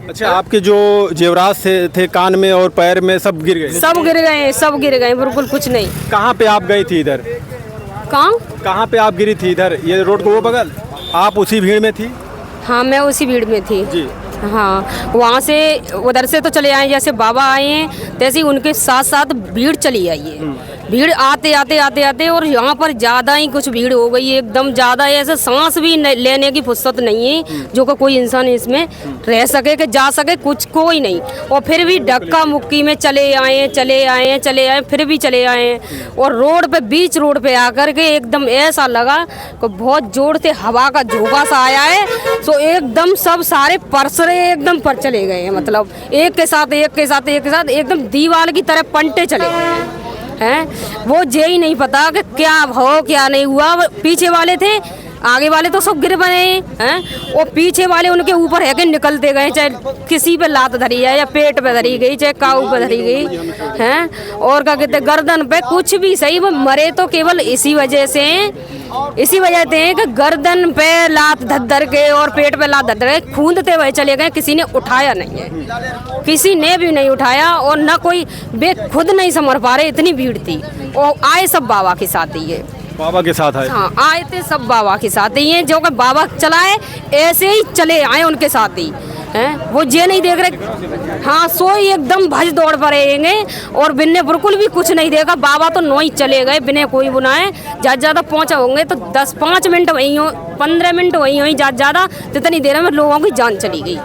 अच्छा, आपके जो जेवरात से थे कान में और पैर में सब गिर गए? सब गिर गए, बिल्कुल कुछ नहीं। कहाँ पे आप गई थी इधर? कहाँ पे आप गिरी थी इधर ये रोड को वो बगल? आप उसी भीड़ में थी? हाँ, मैं उसी भीड़ में थी जी। हाँ, वहाँ से उधर से तो चले आए, जैसे बाबा आए हैं तैसे ही उनके साथ साथ भीड़ चली आई है। भीड़ आते आते और यहाँ पर ज़्यादा ही कुछ भीड़ हो गई है, एकदम ज़्यादा है। ऐसे सांस भी लेने की फुर्सत नहीं है जो कि कोई इंसान इसमें रह सके कि जा सके, कुछ कोई नहीं। और फिर भी धक्का मुक्की में चले आए फिर भी चले आए। और रोड पे बीच रोड पे आकर के एकदम ऐसा लगा कि बहुत जोर से हवा का झोंका सा आया है, तो एकदम सब सारे परसरे एकदम पर चले गए हैं। मतलब एक के साथ एकदम दीवार की तरह पंटे चले गए हैं। वो ये ही नहीं पता कि क्या हो क्या नहीं हुआ। पीछे वाले थे, आगे वाले तो सब गिर बने हैं, और पीछे वाले उनके ऊपर है कि निकलते गए, चाहे किसी पे लात धरी है या पेट पे धरी गई, चाहे काऊ पे धरी गई हैं, और क्या कहते गर्दन पे, कुछ भी सही। वो मरे तो केवल इसी वजह से कि गर्दन पे लात धर के और पेट पे लात धर के खूंदते हुए चले गए। किसी ने उठाया नहीं है, किसी ने भी नहीं उठाया, और न कोई बे खुद नहीं संभल पा रहे, इतनी भीड़ थी। और आए सब बाबा के साथ ही है। बाबा के साथ आए? हाँ, आए थे सब बाबा के साथ ही हैं, जो कि बाबा चलाए ऐसे ही चले आए उनके साथ ही हैं। वो ये नहीं देख रहे, हाँ, सोई एकदम भज दौड़ पड़ेंगे, और बिन्ने बिल्कुल भी कुछ नहीं देखा। बाबा तो नौ ही चले गए बिना कोई बुनाए। ज़्यादा पहुँचा होंगे तो 10-5 मिनट वहीं हो, 15 मिनट वहीं हुई ज़्यादा, जितनी देर में लोगों की जान चली गई।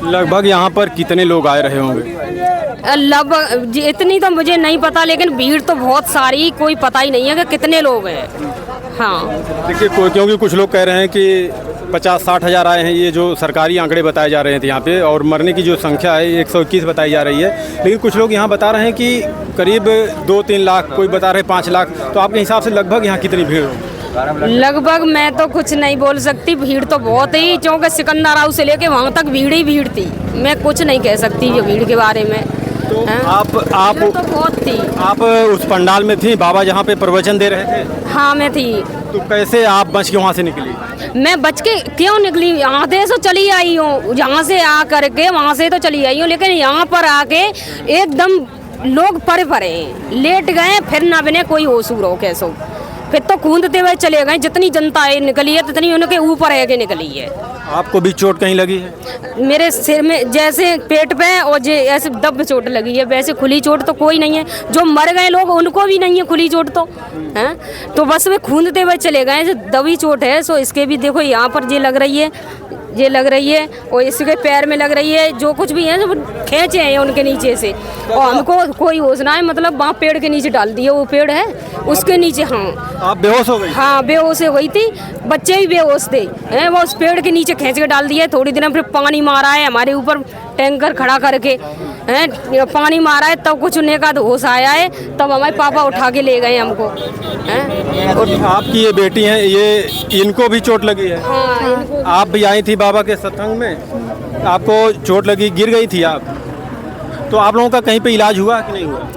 लगभग यहाँ पर कितने लोग आए रहे होंगे? लगभग इतनी तो मुझे नहीं पता, लेकिन भीड़ तो बहुत सारी, कोई पता ही नहीं है कि कितने लोग हैं। हाँ, देखिए, क्योंकि कुछ लोग कह रहे हैं कि 50-60 हज़ार आए हैं, ये जो सरकारी आंकड़े बताए जा रहे थे यहाँ पे, और मरने की जो संख्या है 121 बताई जा रही है। लेकिन कुछ लोग यहाँ बता रहे हैं कि करीब 2-3 लाख, कोई बता रहे 5 लाख। तो आपके हिसाब से लगभग यहाँ कितनी भीड़ होगी? लगभग मैं तो कुछ नहीं बोल सकती, भीड़ तो बहुत ही, क्योंकि सिकंदर हाउस से लेके वहाँ तक भीड़ ही भीड़ थी। मैं कुछ नहीं कह सकती ये भीड़ के बारे में। तो आप तो बहुत थी। आप उस पंडाल में थी, बाबा जहाँ पे प्रवचन दे रहे थे? हाँ, मैं थी। तो कैसे आप बच के वहाँ से निकली? मैं बच के क्यों निकली, यहाँ से तो चली आई हूँ, यहाँ से आ करके वहाँ से तो चली आई हूँ, लेकिन यहाँ पर आके एकदम लोग परे लेट गए, फिर ना बने कोई होशूर हो कैसो, फिर तो कूदते हुए चले गए। जितनी जनता निकली है जितनी उनके ऊपर है के निकली है। आपको भी चोट कहीं लगी है? मेरे सिर में, जैसे पेट पे और ऐसे दब चोट लगी है, वैसे खुली चोट तो कोई नहीं है। जो मर गए लोग उनको भी नहीं है खुली चोट तो हैं, तो बस वे खूंदते हुए चले गए। जो दबी चोट है सो इसके भी देखो यहाँ पर ये लग रही है, और इसके पैर में लग रही है, जो कुछ भी है सब खींचे हैं उनके नीचे से, और हमको कोई होश ना है। मतलब वहाँ पेड़ के नीचे डाल दिए, वो पेड़ है उसके नीचे। हाँ, आप बेहोश हो गई? हाँ, बेहोश हो गई थी, बच्चे भी बेहोश थे हैं। वो उस पेड़ के नीचे खींच के डाल दिया। थोड़ी देर में फिर पानी मारा है हमारे ऊपर, टैंकर खड़ा करके हैं, पानी मारा है, तब कुछ उन्हें का होश आया है, तब हमारे पापा उठा के ले गए हमको हैं। और आपकी ये बेटी हैं, ये इनको भी चोट लगी है? हाँ, आप भी आई थी बाबा के सत्संग में, आपको चोट लगी, गिर गई थी आप, तो आप लोगों का कहीं पे इलाज हुआ कि नहीं हुआ?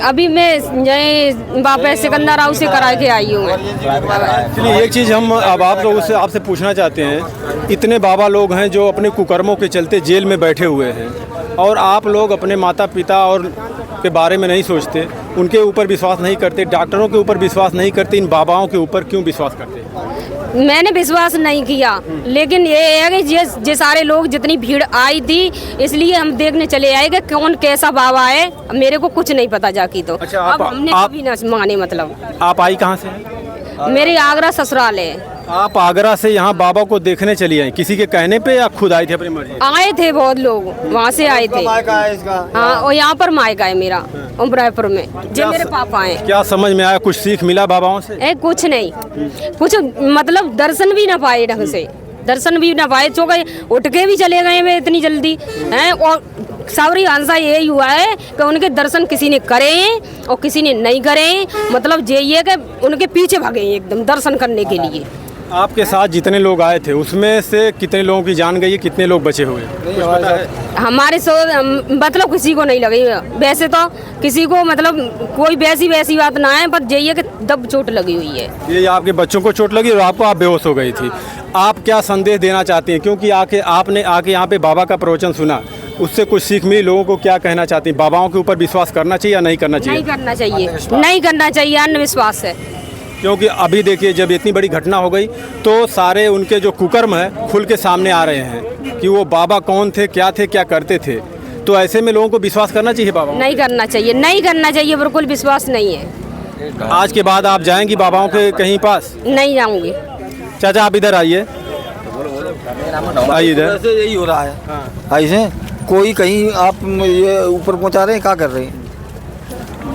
अभी मैं बाबा सिकंदर हाउस से करा के आई हूँ। चलिए, एक चीज़ हम अब आप लोगों से आपसे पूछना चाहते हैं, इतने बाबा लोग हैं जो अपने कुकर्मों के चलते जेल में बैठे हुए हैं, और आप लोग अपने माता पिता और के बारे में नहीं सोचते, उनके ऊपर विश्वास नहीं करते, डॉक्टरों के ऊपर विश्वास नहीं करते, इन बाबाओं के ऊपर क्यों विश्वास करते? मैंने विश्वास नहीं किया, लेकिन ये है कि ये सारे लोग, जितनी भीड़ आई थी, इसलिए हम देखने चले आए कि कौन कैसा बाबा है। मेरे को कुछ नहीं पता जाकी तो। अच्छा, अब हमने कभी ना माने। मतलब आप आई कहाँ से? मेरे आगरा ससुराल है। आप आगरा से यहाँ बाबा को देखने चली आई, किसी के कहने पे या खुद आई थे अपनी मर्जी? आए थे बहुत लोग, वहाँ से आए थे। हाँ, और यहाँ पर मायका है मेरा, उमरापुर में, जो मेरे पापा हैं। क्या समझ में आया, कुछ सीख मिला बाबाओं से? कुछ नहीं, कुछ मतलब दर्शन भी ना पाए ढंग से, दर्शन भी ना पाए, चौके उठ के भी चले गए वे इतनी जल्दी हैं। और सावरी आंसर यही हुआ है कि उनके दर्शन किसी ने करे और किसी ने नहीं करे। मतलब ये है कि उनके पीछे भागे एकदम दर्शन करने के लिए। आपके साथ जितने लोग आए थे उसमें से कितने लोगों की जान गई है, कितने लोग बचे हुए कुछ पता है? हमारे मतलब किसी को नहीं लगी वैसे तो, किसी को मतलब कोई वैसी बात ना है, पर यही है कि दब चोट लगी हुई है। ये आपके बच्चों को चोट लगी और आपको, आप बेहोश हो गई थी। आप क्या संदेश देना चाहती हैं, क्योंकि आपने आके यहाँ पे बाबा का प्रवचन सुना, उससे कुछ सीख मिली, लोगों को क्या कहना चाहती हैं? बाबाओं के ऊपर विश्वास करना चाहिए या नहीं करना चाहिए? नहीं करना चाहिए, नहीं करना चाहिए, अंधविश्वास है। क्योंकि अभी देखिए जब इतनी बड़ी घटना हो गई तो सारे उनके जो कुकर्म है खुल के सामने आ रहे हैं कि वो बाबा कौन थे, क्या करते थे। तो ऐसे में लोगों को विश्वास करना चाहिए बाबा? नहीं करना चाहिए, नहीं करना चाहिए, बिल्कुल विश्वास नहीं है। आज के बाद आप जाएंगी बाबाओं के कहीं पास? नहीं जाऊंगी। चाचा आप इधर आइए, आइए इधर। ऐसे यही हो रहा है, ऐसे कोई कहीं आप ये ऊपर पहुंचा रहे हैं, क्या कर रहे हैं?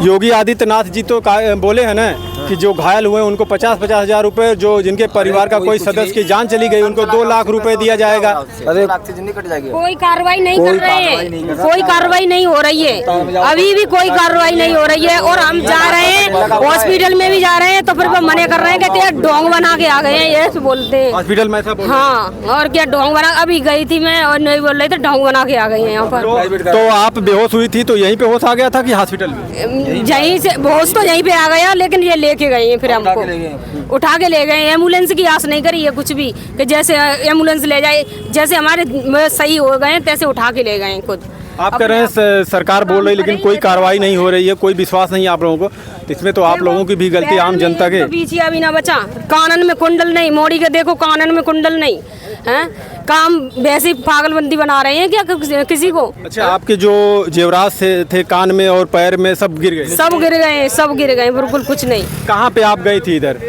योगी आदित्यनाथ जी तो बोले हैं ना कि जो घायल हुए उनको 50-50 हज़ार रुपए, जो जिनके परिवार का कोई सदस्य की जान चली गई उनको 2 लाख रुपए दिया जाएगा। अरे कोई कार्रवाई नहीं कर रहे हैं, कोई कार्रवाई नहीं हो रही है, अभी भी कोई कार्रवाई नहीं हो रही है। और हम जा रहे हैं हॉस्पिटल में भी जा रहे हैं तो फिर वो मना कर रहे हैं, कहते हैं ढोंग बना के आ गए हैं, ये बोलते हैं हॉस्पिटल में ऐसा बोल? हाँ, और क्या ढोंग बना, अभी गई थी मैं और नहीं बोल रहे थे, ढोंग बना के आ गए हैं यहाँ पर। तो आप बेहोश हुई थी तो यहीं पे होश आ गया था कि हॉस्पिटल में? यहीं से होश तो यहीं पे आ गया, लेकिन ये लेके गए हैं, फिर हमको उठा के ले गए। एम्बुलेंस की आस नहीं करी है कुछ भी कि जैसे एम्बुलेंस ले जाए, जैसे हमारे सही हो गए तैसे उठा के ले गए खुद। आप कह रहे हैं सरकार बोल रही लेकिन कोई कार्रवाई नहीं हो रही है, कोई विश्वास नहीं है आप लोगों को, तो इसमें तो आप लोगों की भी गलती, आम जनता के। पीछे भी ना बचा, कानन में कुंडल नहीं, मोड़ी के देखो कानन में कुंडल नहीं है, काम वैसी पागलबंदी बना रहे हैं क्या किसी को? अच्छा, आपके जो जेवरात से थे कान में और पैर में सब गिर गए? सब गिर गए, सब गिर गए, बिल्कुल कुछ नहीं। कहाँ पे आप गई थी इधर?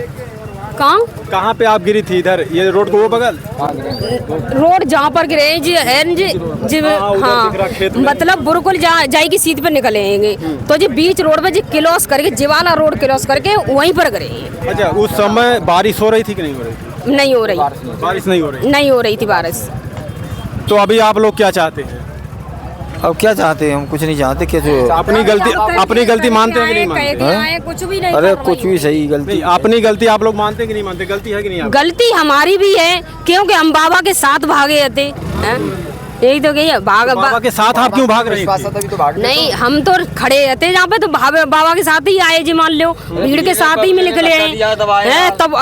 कहाँ पे आप गिरी थी इधर? ये रोड को वो बगल रोड जहाँ पर गिरे जी है जी, हाँ मतलब बिल्कुल जाएगी सीध पे निकलेंगे तो जी बीच रोड पे जी क्लोस करके, जीवाला रोड क्लोस करके वहीं पर गिरे। अच्छा, उस समय बारिश हो रही थी कि नहीं हो रही थी? नहीं हो रही, बारिश नहीं हो रही, नहीं हो रही थी बारिश। तो अभी आप लोग क्या चाहते हैं? अब क्या चाहते हैं? हम कुछ नहीं चाहते। कैसे अपनी गलती मानते हैं कि नहीं मानते? कुछ भी नहीं। अरे कुछ भी सही गलती, अपनी गलती आप लोग मानते हैं कि नहीं मानते? गलती है कि नहीं? गलती हमारी भी है, क्योंकि हम बाबा के साथ भागे थे। यही तो गई बाबा के साथ आप क्यों भाग रहे हैं? नहीं, हम तो खड़े रहते जहाँ पे, तो बाबा के साथ ही आए जी, मान लो भीड़ के साथ ही मिल गए हैं, तब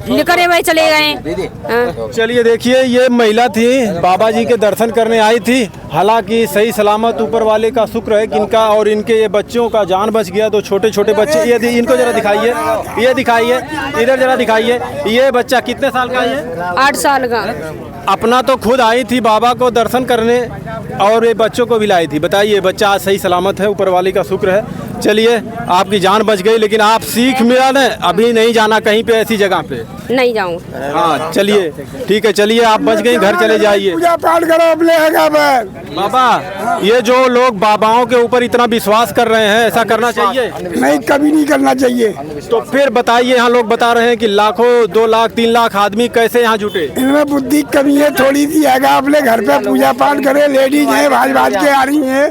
निकले हुए चले गए। चलिए देखिए, ये महिला थी, बाबा जी के दर्शन करने आई थी, हालांकि सही सलामत ऊपर वाले का शुक्र है कि इनका और इनके ये बच्चों का जान बच गया। तो छोटे छोटे बच्चे, ये इनको जरा दिखाइए, ये दिखाइए, इधर जरा दिखाइए। ये बच्चा कितने साल का है? 8 साल का। अपना तो खुद आई थी बाबा को दर्शन करने और ये बच्चों को भी लाई थी। बताइए, बच्चा आज सही सलामत है, ऊपर वाले का शुक्र है। चलिए, आपकी जान बच गई, लेकिन आप सीख मिला न, अभी नहीं जाना कहीं पे ऐसी जगह पे, नहीं जाऊँ। हाँ चलिए, ठीक है, चलिए आप बच गई, घर चले जाइए। पूजा पाठ करो अपने जगह पर। बाबा, ये जो लोग बाबाओं के ऊपर इतना विश्वास कर रहे हैं, ऐसा करना चाहिए? नहीं, कभी नहीं करना चाहिए। तो फिर बताइए, यहाँ लोग बता रहे हैं कि लाखों, 2 लाख 3 लाख आदमी कैसे यहाँ जुटे? इनमें बुद्धि कमी है, थोड़ी सी है। अपने घर पे पूजा पाठ करे, लेडीज है भाज के आ रही है,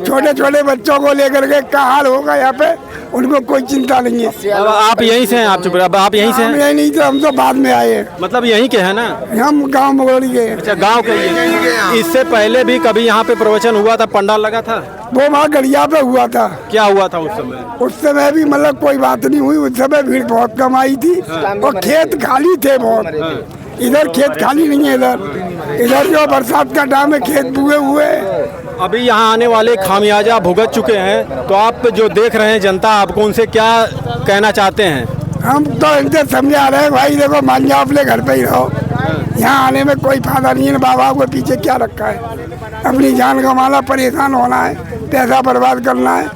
छोटे छोटे बच्चों को लेकर के क्या हाल होगा यहाँ पे, उनको कोई चिंता नहीं है। आप यहीं से हैं? आप चुप, आप यहीं से हैं? नहीं तो हम तो बाद में आए हैं। मतलब यहीं के हैं ना? हम गाँव मगोड़ी के। अच्छा, गांव के ही। इससे पहले भी कभी यहाँ पे प्रवचन हुआ था, पंडाल लगा था? वो वहाँ गड़िया पे हुआ था। क्या हुआ था उस समय? उस समय भी मतलब कोई बात नहीं हुई, उस समय भीड़ बहुत कम आई थी और खेत खाली थे बहुत। इधर खेत खाली नहीं है, इधर जो बरसात का टाइम है खेत बुए हुए। अभी यहाँ आने वाले खामियाजा भुगत चुके हैं, तो आप जो देख रहे हैं जनता, आपको उनसे क्या कहना चाहते हैं? हम तो इनसे समझा रहे हैं, भाई देखो मान जाओ, अपने घर पे ही रहो, यहाँ आने में कोई फायदा नहीं है। बाबा को पीछे क्या रखा है? अपनी जान कमाना, परेशान होना है, पैसा बर्बाद करना है,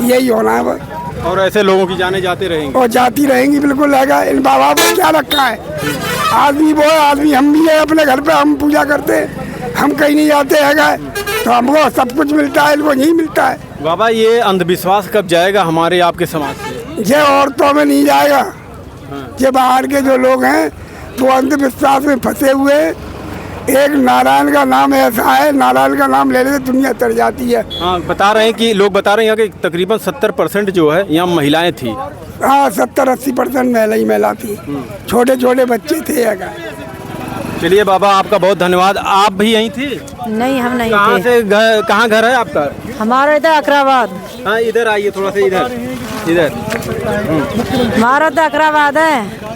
यही होना है बस। और ऐसे लोगों की जाने जाते रहेंगी और जाती रहेंगी, बिल्कुल रहेगा। इन बाबा को क्या रखा है? आदमी वो आदमी, हम भी है अपने घर पे, हम पूजा करते हैं, हम कहीं नहीं जाते हैं, तो हमको सब कुछ मिलता है, इनको नहीं मिलता है। बाबा, ये अंधविश्वास कब जाएगा हमारे आपके समाज से? ये औरतों में नहीं जाएगा। ये बाहर के जो लोग हैं वो अंधविश्वास में फंसे हुए। एक नारायण का नाम ऐसा है, नारायण का नाम लेने से दुनिया तर जाती है। हाँ, बता रहे हैं कि लोग बता रहे हैं कि तकरीबन 70% जो है यहाँ महिलाएं थी। हाँ, 70-80% महिला थी, छोटे छोटे बच्चे थे। चलिए बाबा, आपका बहुत धन्यवाद। आप भी यहीं थी? नहीं, हम नहीं कहाँ थे। से कहाँ घर है आपका? हमारा इधर अकराबाद। हाँ, इधर आइए थोड़ा सा, इधर। हमारा तो अकराबाद है।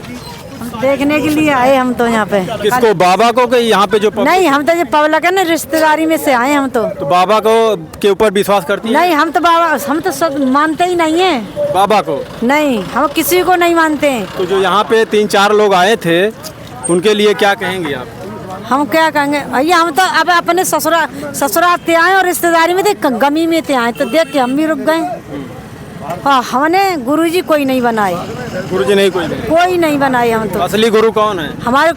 देखने के लिए आए हम तो यहाँ पे। किसको, बाबा को कि यहाँ पे जो नहीं, हम तो ये पवलक है ना, रिश्तेदारी में से आए हम तो। तो बाबा को के ऊपर विश्वास करती है? नहीं, हम तो बाबा, हम तो सब मानते ही नहीं है बाबा को? नहीं, हम किसी को नहीं मानते हैं। तो जो यहाँ पे 3-4 लोग आए थे उनके लिए क्या कहेंगे आप? हम क्या कहेंगे भैया, हम तो अब अपने ससुराल ते आए और रिश्तेदारी में थे, गमी में ते आए, तो देख के हम भी रुक गए। हाँ, हमने गुरुजी कोई नहीं बनाए। गुरुजी नहीं, कोई नहीं बनाए हम तो। असली गुरु कौन है? हमारे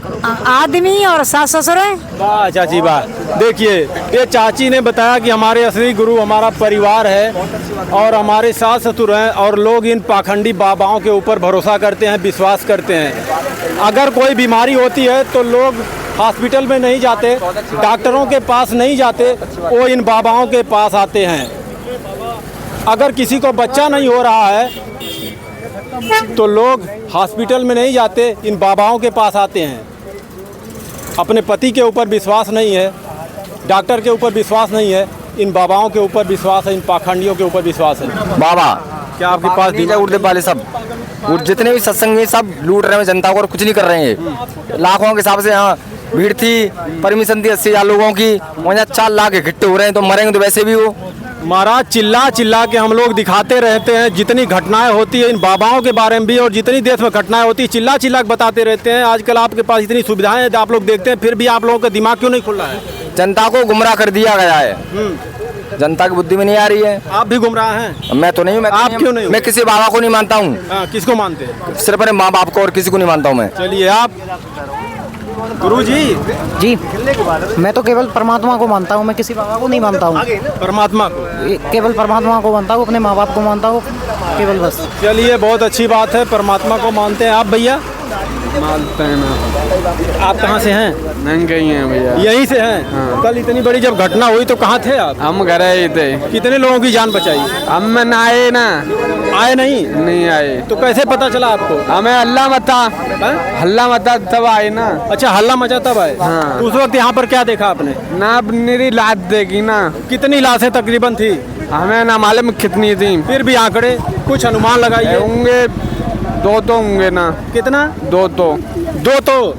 आदमी और सास ससुर है। वाह चाची वाह। देखिए, ये चाची ने बताया कि हमारे असली गुरु हमारा परिवार है और हमारे सास ससुर हैं, और लोग इन पाखंडी बाबाओं के ऊपर भरोसा करते हैं, विश्वास करते हैं। अगर कोई बीमारी होती है तो लोग हॉस्पिटल में नहीं जाते, डॉक्टरों के पास नहीं जाते, वो इन बाबाओं के पास आते हैं। अगर किसी को बच्चा नहीं हो रहा है तो लोग हॉस्पिटल में नहीं जाते, इन बाबाओं के पास आते हैं। अपने पति के ऊपर विश्वास नहीं है, डॉक्टर के ऊपर विश्वास नहीं है, इन बाबाओं के ऊपर विश्वास है, इन पाखंडियों के ऊपर विश्वास है। बाबा क्या आपके पास डीजे उड़ने वाले सब जितने भी सत्संग हैं सब लूट रहे हैं जनता को और कुछ नहीं कर रहे हैं। लाखों के हिसाब से यहाँ भीड़ थी, परमिशन थी 80,000 लोगों की, वहाँ 4 लाख इकट्ठे हो रहे हैं, तो मरेंगे तो वैसे भी वो। महाराज चिल्ला चिल्ला के हम लोग दिखाते रहते हैं, जितनी घटनाएं होती है इन बाबाओं के बारे में भी और जितनी देश में घटनाएं होती है, चिल्ला चिल्ला के बताते रहते हैं। आजकल आपके पास इतनी सुविधाएं हैं, आप लोग देखते हैं, फिर भी आप लोगों का दिमाग क्यों नहीं खुल रहा है? जनता को गुमराह कर दिया गया है, जनता की बुद्धि में नहीं आ रही है। आप भी गुमराह हैं? मैं तो नहीं हूँ। आप क्यों नहीं? मैं किसी बाबा को नहीं मानता हूँ। किसको मानते हैं? सिर्फ अपने माँ बाप को, और किसी को नहीं मानता हूँ मैं। चलिए, आप गुरु जी? जी, मैं तो केवल परमात्मा को मानता हूँ, मैं किसी बाबा को नहीं मानता हूँ। परमात्मा को? केवल परमात्मा को मानता हूँ, अपने माँ बाप को मानता हूँ, केवल बस। चलिए, बहुत अच्छी बात है, परमात्मा को मानते हैं। आप भैया? मानते हैं ना। आप कहाँ से हैं? नहीं गई हैं भैया। यहीं से हैं? हाँ। कल इतनी बड़ी जब घटना हुई तो कहाँ थे आप? हम घर ही थे। कितने लोगों की जान बचाई? हम ना आए ना। आए नहीं? नहीं आए। तो कैसे पता चला आपको? हमें हल्ला मचा, हल्ला मचा तब आए ना। अच्छा, हल्ला मचा तब आए? हाँ। उस वक्त यहाँ पर क्या देखा आपने? ना मेरी लाश देखी ना। कितनी लाशें तकरीबन थी? हमें ना मालूम कितनी थी। फिर भी आंकड़े कुछ अनुमान लगाइए। होंगे 2 तो होंगे ना। कितना? 2 तो।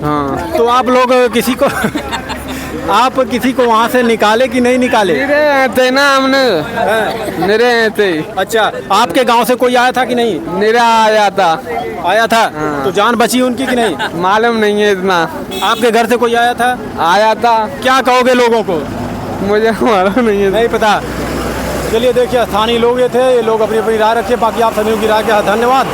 हाँ। तो आप लोग किसी को आप किसी को वहाँ से निकाले कि नहीं निकाले? मेरे थे ना हमने। मेरे थे। अच्छा, आपके गांव से कोई आया था कि नहीं? मेरा आया था। आया था? हाँ। तो जान बची उनकी कि नहीं? मालूम नहीं है इतना। आपके घर से कोई आया था? आया था। क्या कहोगे लोगों को? मुझे मालूम नहीं है। नहीं पता। चलिए, देखिए, स्थानीय लोग ये थे, ये लोग अपनी अपनी राय रखे, बाकी आप सभी की राय के धन्यवाद।